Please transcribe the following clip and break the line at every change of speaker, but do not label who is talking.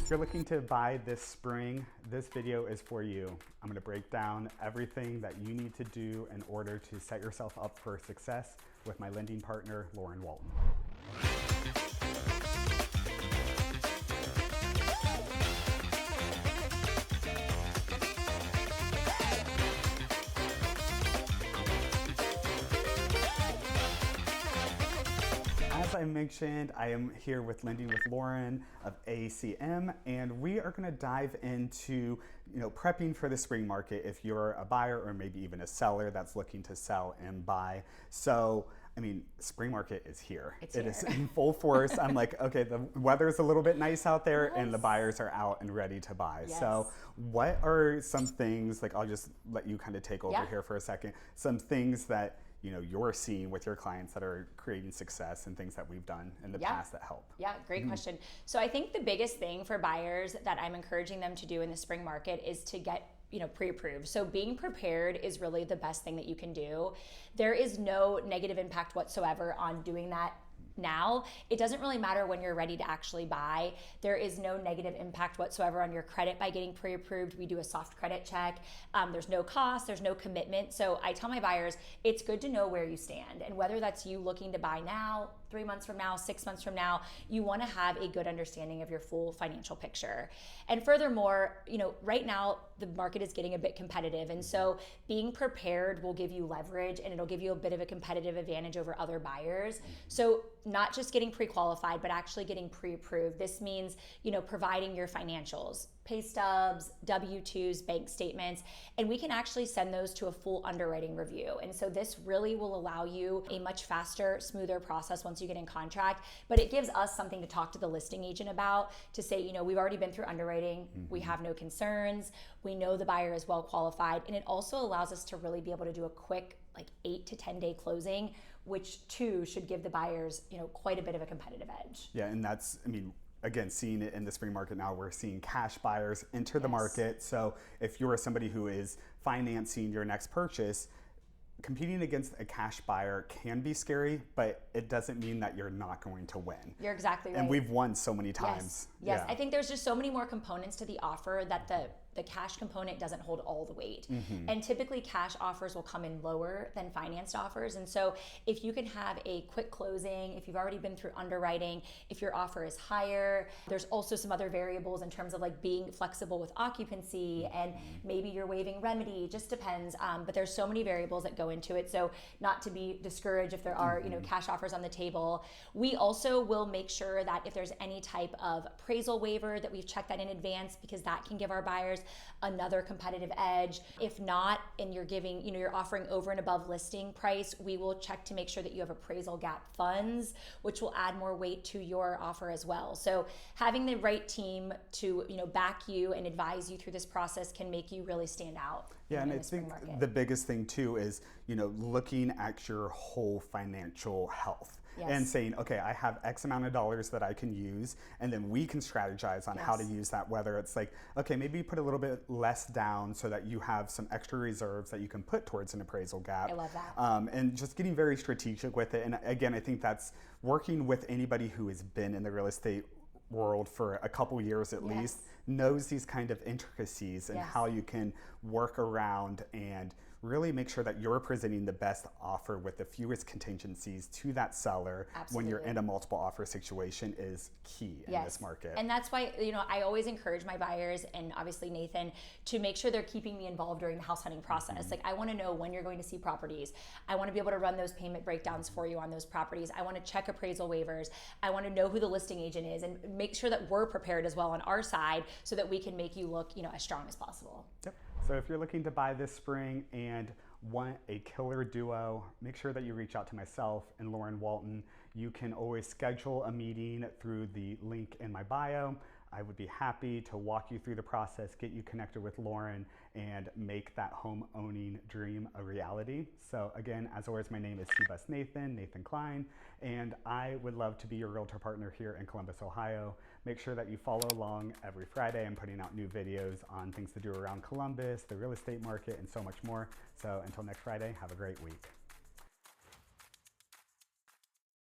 If you're looking to buy this spring, this video is for you. I'm gonna break down everything that you need to do in order to set yourself up for success with my lending partner, Lauren Walton. As I mentioned, I am here with Lending with Lauren of ACM, and we are going to dive into, prepping for the spring market if you're a buyer or maybe even a seller that's looking to sell and buy. So, spring market is here. It is in full force. I'm like, okay, the weather's a little bit nice out there, and the buyers are out and ready to buy.
Yes.
So what are some things, I'll just let you kind of take over here for a second, some things that you're seeing with your clients that are creating success and things that we've done in the past that help?
Yeah, great question. So I think the biggest thing for buyers that I'm encouraging them to do in the spring market is to get pre-approved. So being prepared is really the best thing that you can do. There is no negative impact whatsoever on doing that now. It doesn't really matter when you're ready to actually buy. There is no negative impact whatsoever on your credit by getting pre-approved. We do a soft credit check. There's no cost, there's no commitment. So I tell my buyers, it's good to know where you stand. And whether that's you looking to buy now, 3 months from now, 6 months from now, you want to have a good understanding of your full financial picture. And furthermore, right now the market is getting a bit competitive. And so being prepared will give you leverage, and it'll give you a bit of a competitive advantage over other buyers. So not just getting pre-qualified, but actually getting pre-approved. This means, providing your financials, pay stubs, W-2s, bank statements, and we can actually send those to a full underwriting review. And so this really will allow you a much faster, smoother process once you get in contract, but it gives us something to talk to the listing agent about, to say, we've already been through underwriting, we have no concerns, we know the buyer is well qualified, and it also allows us to really be able to do a quick 8 to 10 day closing, which too should give the buyers, quite a bit of a competitive edge.
Yeah, and that's, again, seeing it in the spring market now, we're seeing cash buyers enter the market. So if you're somebody who is financing your next purchase, competing against a cash buyer can be scary, but it doesn't mean that you're not going to win.
You're exactly right.
And we've won so many times.
Yes. I think there's just so many more components to the offer that the cash component doesn't hold all the weight. And typically cash offers will come in lower than financed offers. And so if you can have a quick closing, if you've already been through underwriting, if your offer is higher, there's also some other variables in terms of being flexible with occupancy, and maybe you're waiving remedy, just depends. But there's so many variables that go into it. So not to be discouraged if there are cash offers on the table. We also will make sure that if there's any type of appraisal waiver, that we've checked that in advance, because that can give our buyers another competitive edge. If not, and you're giving, you're offering over and above listing price, we will check to make sure that you have appraisal gap funds, which will add more weight to your offer as well. So having the right team to, back you and advise you through this process can make you really stand out.
Yeah, and I think the biggest thing too is, looking at your whole financial health. Yes. And saying, okay, I have X amount of dollars that I can use, and then we can strategize on how to use that, whether it's okay, maybe put a little bit less down so that you have some extra reserves that you can put towards an appraisal gap.
I love that.
And just getting very strategic with it. And again, I think that's working with anybody who has been in the real estate world for a couple years at least, knows these kind of intricacies and how you can work around and really make sure that you're presenting the best offer with the fewest contingencies to that seller. Absolutely. When you're in a multiple offer situation is key in this market.
And that's why, I always encourage my buyers, and obviously Nathan, to make sure they're keeping me involved during the house hunting process. I want to know when you're going to see properties. I want to be able to run those payment breakdowns for you on those properties. I want to check appraisal waivers. I want to know who the listing agent is, and make sure that we're prepared as well on our side, so that we can make you look, as strong as possible.
Yep. So if you're looking to buy this spring and want a killer duo, make sure that you reach out to myself and Lauren Walton. You can always schedule a meeting through the link in my bio. I would be happy to walk you through the process, get you connected with Lauren, and make that home owning dream a reality. So again, as always, my name is C-Bus Nathan Klein, and I would love to be your realtor partner here in Columbus, Ohio. Make sure that you follow along every Friday. I'm putting out new videos on things to do around Columbus, the real estate market, and so much more. So until next Friday, have a great week.